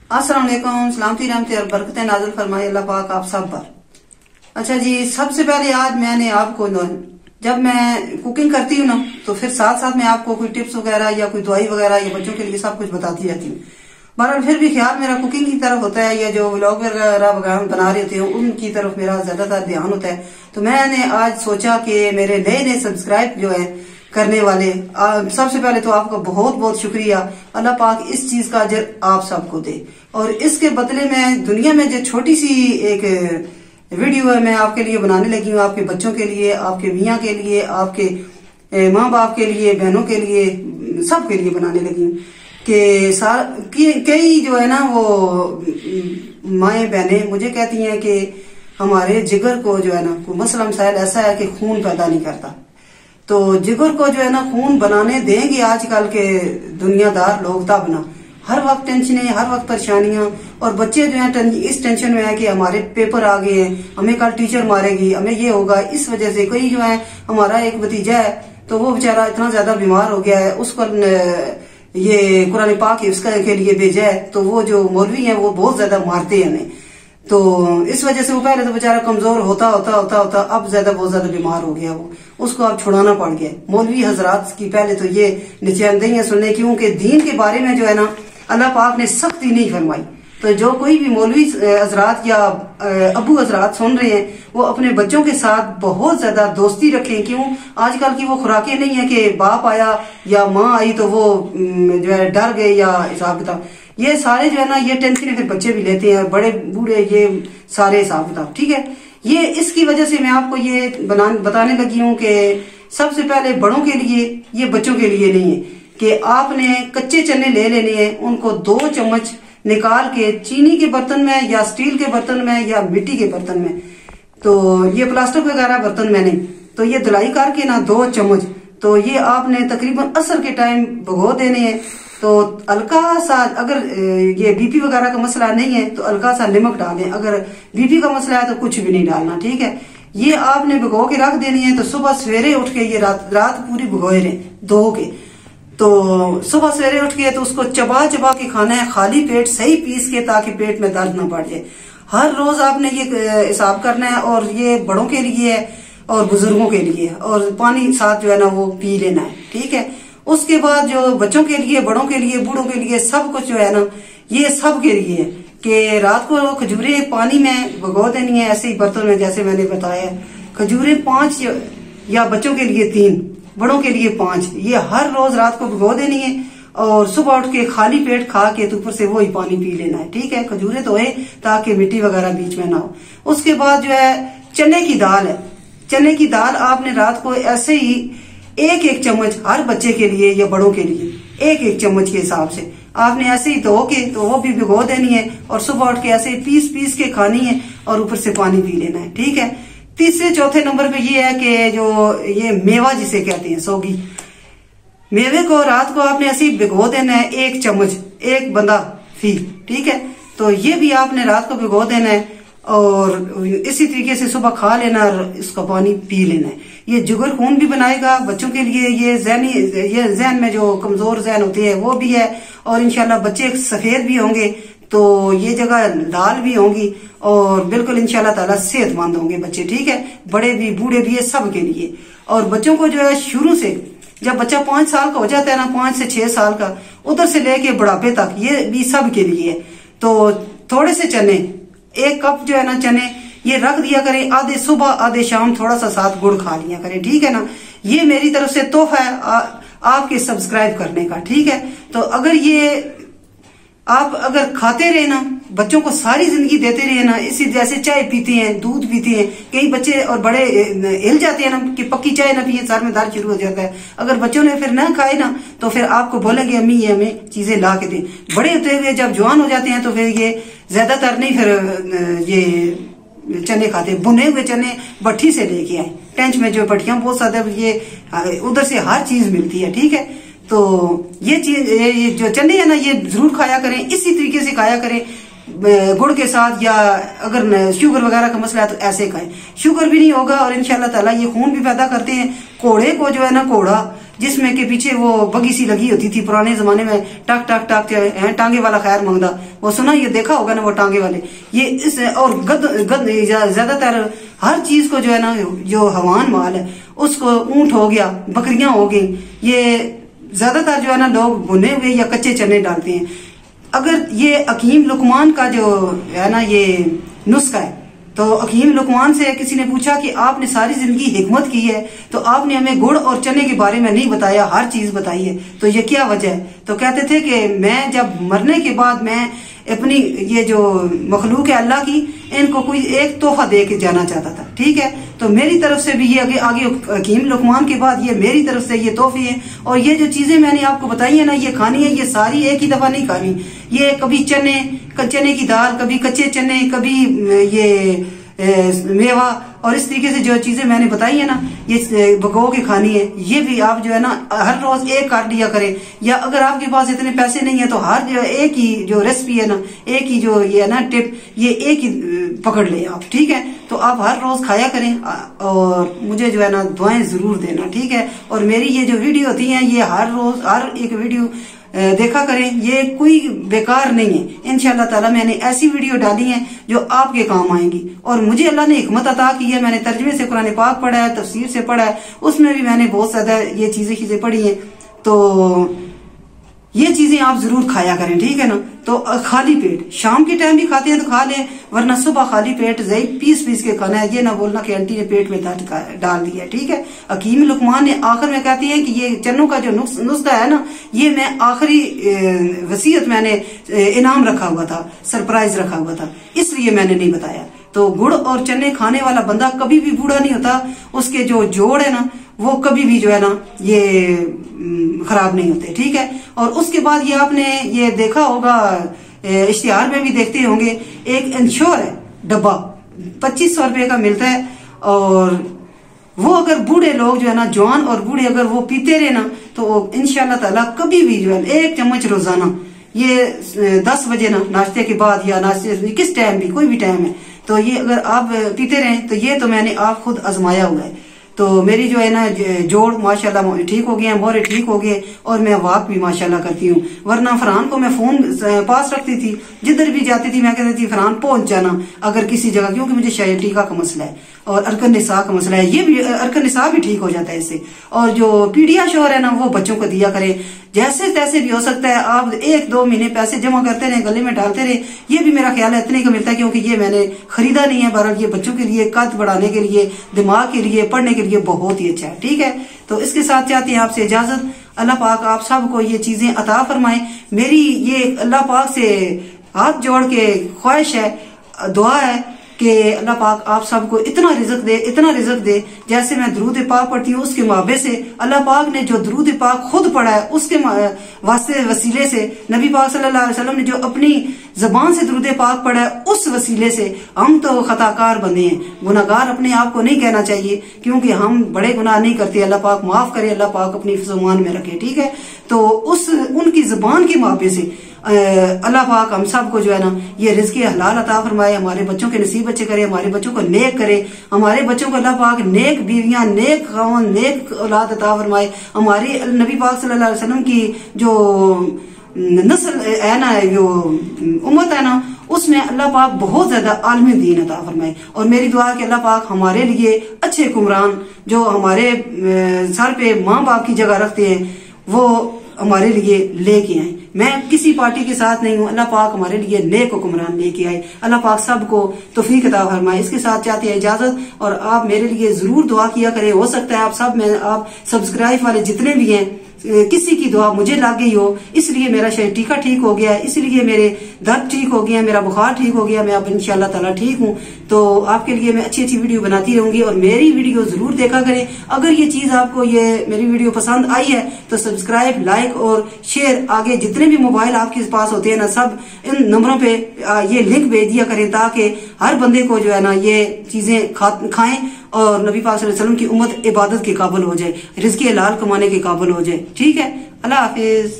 अस्सलाम वालेकुम, सलामती रहमत और बरकतें नाज़िल फरमाए अल्लाह पाक आप सब पर। अच्छा जी, सबसे पहले आज मैंने आपको जब मैं कुकिंग करती हूँ ना तो फिर साथ साथ में आपको कोई टिप्स वगैरह या कोई दवाई वगैरह या बच्चों के लिए सब कुछ बताती रहती हूँ। बहरहाल फिर भी ख्याल मेरा कुकिंग की तरफ होता है या जो व्लॉग वगैरह बना रहे होते हैं उनकी तरफ मेरा ज्यादातर ध्यान होता है। तो मैंने आज सोचा कि मेरे नए नए सब्सक्राइब जो है करने वाले, सबसे पहले तो आपका बहुत बहुत शुक्रिया। अल्लाह पाक इस चीज का अजर आप सबको दे। और इसके बदले में दुनिया में जो छोटी सी एक वीडियो है मैं आपके लिए बनाने लगी हूँ, आपके बच्चों के लिए, आपके मियाँ के लिए, आपके माँ बाप के लिए, बहनों के लिए, सबके लिए बनाने लगी हूँ कि कई जो है ना वो माए बहने मुझे कहती हैं कि हमारे जिगर को जो है ना कोई मसला मसाइल ऐसा है कि खून पैदा नहीं करता। तो जिगर को जो है ना खून बनाने देंगे आजकल के दुनियादार लोग तब ना। हर वक्त टेंशनें, हर वक्त परेशानियां, और बच्चे जो है इस टेंशन में है कि हमारे पेपर आ गए हैं, हमें कल टीचर मारेगी, हमें ये होगा। इस वजह से कोई जो है, हमारा एक भतीजा है तो वो बेचारा इतना ज्यादा बीमार हो गया है, उसको ये कुरान पाक के लिए भेजा है। तो वो जो मौलवी है वो बहुत ज्यादा मारते हैं हमें। तो इस वजह से वो पहले तो बेचारा कमजोर होता अब ज्यादा बहुत ज्यादा बीमार हो गया। वो उसको अब छुड़ाना पड़ गया। मौलवी हजरात की पहले तो ये निशानदेहियां सुनने, क्योंकि दीन के बारे में जो है ना अल्लाह पाक ने सख्ती नहीं फरमाई। तो जो कोई भी मौलवी हजरात या अबू हजरात सुन रहे हैं वो अपने बच्चों के साथ बहुत ज्यादा दोस्ती रखें। क्यों? आजकल की वो खुराकें नहीं है कि बाप आया या माँ आई तो वो जो है डर गए या हिसाब किताब। ये सारे जो है ना ये टेंशन फिर बच्चे भी लेते हैं, बड़े बूढ़े, ये सारे हिसाब किताब। ठीक है, ये इसकी वजह से मैं आपको ये बताने लगी हूँ कि सबसे पहले बड़ों के लिए, ये बच्चों के लिए नहीं है, कि आपने कच्चे चने ले लेने हैं, उनको 2 चम्मच निकाल के चीनी के बर्तन में या स्टील के बर्तन में या मिट्टी के बर्तन में, तो ये प्लास्टिक वगैरह बर्तन में नहीं, तो ये धुलाई करके ना 2 चम्मच, तो ये आपने तकरीबन असर के टाइम भिगो देने हैं। तो हल्का सा, अगर ये बीपी वगैरह का मसला नहीं है तो हल्का सा नमक डालें, अगर बीपी का मसला है तो कुछ भी नहीं डालना। ठीक है, ये आपने भिगो के रख देनी है। तो सुबह सवेरे उठ के, ये रात पूरी भिगोए रहे धो के, तो सुबह सवेरे उठ के तो उसको चबा चबा के खाना है, खाली पेट सही पीस के, ताकि पेट में दर्द ना बढ़ जाए। हर रोज आपने ये हिसाब करना है, और ये बड़ों के लिए है और बुजुर्गों के लिए, और पानी साथ जो है ना वो पी लेना है। ठीक है, उसके बाद जो बच्चों के लिए, बड़ों के लिए, बूढ़ों के लिए, सब कुछ जो है ना ये सब के लिए है कि रात को खजूरें पानी में भिगो देनी है, ऐसे ही बर्तन में जैसे मैंने बताया। खजूरें 5 या बच्चों के लिए 3, बड़ों के लिए 5, ये हर रोज रात को भिगो देनी है, और सुबह उठ के खाली पेट खा के तो ऊपर से वही पानी पी लेना है। ठीक है, खजूरें तो है ताकि मिट्टी वगैरह बीच में ना हो। उसके बाद जो है चने की दाल है, चने की दाल आपने रात को ऐसे ही 1-1 चम्मच हर बच्चे के लिए या बड़ों के लिए 1-1 चम्मच के हिसाब से आपने ऐसे ही धो के तो वो भी भिगो देनी है, और सुबह उठ के ऐसे पीस के खानी है, और ऊपर से पानी पी लेना है। ठीक है, तीसरे चौथे नंबर पे ये है कि जो ये मेवा जिसे कहते हैं, सौगी, मेवे को रात को आपने ऐसे ही भिगो देना है 1 चम्मच, 1 बंदा फी। ठीक है, तो ये भी आपने रात को भिगो देना है, और इसी तरीके से सुबह खा लेना और इसका पानी पी लेना है। ये जुगर खून भी बनाएगा बच्चों के लिए, ये जहन में जो कमजोर जहन होते हैं वो भी है, और इंशाल्लाह बच्चे सफेद भी होंगे तो ये जगह लाल भी होंगी, और बिल्कुल इंशाल्लाह ताला सेहतमंद होंगे बच्चे। ठीक है, बड़े भी बूढ़े भी है, सब के लिए। और बच्चों को जो है शुरू से, जब बच्चा 5 साल का हो जाता है ना, 5 से 6 साल का, उधर से लेके बुढ़ापे तक, ये भी सब के लिए है। तो थोड़े से चने, 1 कप जो है ना चने, ये रख दिया करें, आधे सुबह आधे शाम, थोड़ा सा साथ गुड़ खा लिया करें। ठीक है ना, ये मेरी तरफ से तोहफा है आपके सब्सक्राइब करने का। ठीक है, तो अगर ये आप अगर खाते रहे ना, बच्चों को सारी जिंदगी देते रहे ना, इसी जैसे चाय पीते हैं, दूध पीते हैं, कई बच्चे और बड़े हिल जाते हैं ना कि पक्की चाय ना पिए, सर में दर्द शुरू हो जाता है। अगर बच्चों ने फिर ना खाए ना तो फिर आपको बोलेंगे अम्मी ये हमें चीजें ला के दें। बड़े होते हुए जब जवान हो जाते हैं तो फिर ये ज्यादातर नहीं फिर ये चने खाते, बुने हुए चने भट्टी से लेके आए, टेंच में जो भट्टियां बहुत ज्यादा, ये उधर से हर चीज मिलती है। ठीक है, तो ये चीज, ये जो चने है ना ये जरूर खाया करें, इसी तरीके से खाया करें गुड़ के साथ, या अगर शुगर वगैरह का मसला है तो ऐसे खाएं, शुगर भी नहीं होगा, और इंशाल्लाह ताला ये खून भी पैदा करते हैं। कोड़े को जो है ना, कोड़ा जिसमें के पीछे वो बगी सी लगी होती थी पुराने जमाने में, टक टक टक टांगे वाला खैर मंगदा, वो सुना, ये देखा होगा ना वो टांगे वाले। ये इस और गद ज्यादातर हर चीज को जो है ना, जो हवान माल है उसको, ऊंट हो गया, बकरियां हो गई, ये ज्यादातर जो है ना लोग भुने हुए या कच्चे चने डालते हैं। अगर ये हकीम लुकमान का जो है ना ये नुस्खा है, तो हकीम लुकमान से किसी ने पूछा कि आपने सारी जिंदगी हिकमत की है तो आपने हमें गुड़ और चने के बारे में नहीं बताया, हर चीज बताई है, तो ये क्या वजह है? तो कहते थे कि मैं जब मरने के बाद मैं अपनी ये जो मखलूक है अल्लाह की, इनको कोई एक तोहफा दे के जाना चाहता था। ठीक है, तो मेरी तरफ से भी ये आगे हकीम लुकमान के बाद ये मेरी तरफ से ये तोहफे है। और ये जो चीजें मैंने आपको बताई है ना, ये खानी है, ये सारी एक ही दफा नहीं खानी। ये कभी चने की दाल, कभी कच्चे चने, कभी ये मेवा, और इस तरीके से जो चीजें मैंने बताई है ना, ये भगो के खानी है। ये भी आप जो है ना हर रोज एक काट लिया करें, या अगर आपके पास इतने पैसे नहीं है तो हर जो एक ही जो रेसिपी है ना, एक ही जो ये है ना टिप, ये एक ही पकड़ ले आप। ठीक है, तो आप हर रोज खाया करें और मुझे जो है ना दुआएं जरूर देना। ठीक है, और मेरी ये जो वीडियो होती है, ये हर रोज हर एक वीडियो देखा करें, ये कोई बेकार नहीं है। इंशाल्लाह ताला मैंने ऐसी वीडियो डाली है जो आपके काम आएंगी। और मुझे अल्लाह ने हिकमत अता की है, मैंने तर्जुमे से कुरान पाक पढ़ा है, तफसीर से पढ़ा है, उसमें भी मैंने बहुत ज्यादा ये चीजें पढ़ी हैं। तो ये चीजें आप जरूर खाया करें। ठीक है ना, तो खाली पेट शाम के टाइम भी खाते हैं तो खा लें, वरना सुबह खाली पेट पीस के खाना है। ये ना बोलना कि आंटी ने पेट में डाल दिया। ठीक है, हकीम लुकमान ने आखिर में कहती है कि ये चन्नों का जो नुस्खा है ना, ये मैं आखिरी वसीयत मैंने इनाम रखा हुआ था, सरप्राइज रखा हुआ था, इसलिए मैंने नहीं बताया। तो गुड़ और चने खाने वाला बंदा कभी भी बूढ़ा नहीं होता, उसके जो जोड़ है ना वो कभी भी जो है ना ये खराब नहीं होते। ठीक है, और उसके बाद ये आपने ये देखा होगा, इश्तिहार में भी देखते होंगे, एक इंश्योर है डब्बा 2500 रुपए का मिलता है, और वो अगर बूढ़े लोग जो है ना, जवान और बूढ़े अगर वो पीते रहे ना, तो इंशाल्लाह ताला कभी भी जो है 1 चम्मच रोजाना, ये 10 बजे ना नाश्ते के बाद या नाश्ते किस टाइम भी, कोई भी टाइम है, तो ये अगर आप पीते रहें, तो ये तो मैंने आप खुद आजमाया हुआ है। तो मेरी जो है ना जोड़ माशाल्लाह ठीक हो गए हैं, मोरे ठीक हो गए, और मैं वॉक भी माशाल्लाह करती हूँ। वरना फरहान को मैं फोन पास रखती थी, जिधर भी जाती थी मैं कहती थी फरहान पहुंच जाना अगर किसी जगह, क्योंकि मुझे शायद टीका का मसला है और अरकन निसा का मसला है, ये भी अरकन निसा भी ठीक हो जाता है इससे। और जो पीडियाश्योर है ना, वो बच्चों को दिया करें, जैसे तैसे भी हो सकता है। आप 1-2 महीने पैसे जमा करते रहे, गले में डालते रहे, ये भी मेरा ख्याल है इतने का मिलता है, क्योंकि ये मैंने खरीदा नहीं है, बहरहाल ये बच्चों के लिए कद बढ़ाने के लिए, दिमाग के लिए, पढ़ने के लिए बहुत ही अच्छा है। ठीक है, तो इसके साथ चाहते हैं आपसे इजाजत। अल्लाह पाक आप सबको ये चीजें अता फरमाए। मेरी ये अल्लाह पाक से हाथ जोड़ के ख्वाहिश है, दुआ है कि अल्लाह पाक आप सबको इतना रिज़्क दे, जैसे मैं दरूद पाक पढ़ती हूँ उसके मुआबे से। अल्लाह पाक ने जो दरूद पाक खुद पढ़ा है उसके वास्ते वसीले से, नबी पाक सल्लल्लाहु अलैहि वसल्लम ने जो अपनी जबान से दरूद पाक पढ़ा है उस वसीले से, हम तो खताकार बंदे हैं, गुनाहगार अपने आप को नहीं कहना चाहिए, क्योंकि हम बड़े गुनाह नहीं करते। अल्लाह पाक माफ करे, अल्लाह पाक अपनी फ़ज़मान में रखे। ठीक है, तो उनकी जबान के मुआबे से अल्लाह पाक हम सबको जो है ना ये रिज़्क़ हलाल अता फरमाए, हमारे बच्चों के नसीब अच्छे करे, हमारे बच्चों को नेक करे, हमारे बच्चों को अल्लाह पाक नेक बीवियां, नेक खावन, नेक औलाद अता फरमाए। हमारी नबी पाक सल्लल्लाहु अलैहि वसल्लम की जो नस्ल है ना, जो उम्मत है ना, उसमें अल्लाह पाक बहुत ज्यादा आलमी दीन अता फरमाए। और मेरी दुआ है कि अल्लाह पाक हमारे लिए अच्छे हुक्मरान जो हमारे सर पे माँ बाप की जगह रखते हैं, वो हमारे लिए लेके आए। मैं किसी पार्टी के साथ नहीं हूँ, अल्लाह पाक हमारे लिए नेक हुक्मरान लेके आए। अल्लाह पाक सबको तौफीक अता फरमाए। इसके साथ चाहते हैं इजाजत, और आप मेरे लिए जरूर दुआ किया करें। हो सकता है आप सब्सक्राइब वाले जितने भी हैं, किसी की दुआ मुझे लग गई हो, इसलिए मेरा शायद टीका ठीक हो गया है, इसलिए मेरे दर्द ठीक हो गया, मेरा बुखार ठीक हो गया, मैं अब इंशाल्लाह ताला ठीक हूँ। तो आपके लिए मैं अच्छी वीडियो बनाती रहूंगी, और मेरी वीडियो जरूर देखा करें। अगर ये चीज आपको, ये मेरी वीडियो पसंद आई है तो सब्सक्राइब, लाइक और शेयर, आगे जितने भी मोबाइल आपके पास होते हैं ना, सब इन नंबरों पे ये लिंक भेज दिया करें, ताकि हर बंदे को जो है ना ये चीजें खाएं, और नबी पाक सल्लल्लाहु अलैहि वसल्लम की उम्मत इबादत के काबिल हो जाए, रिज़्क़ हलाल कमाने के काबिल हो जाए। ठीक है, अल्लाह हाफिज।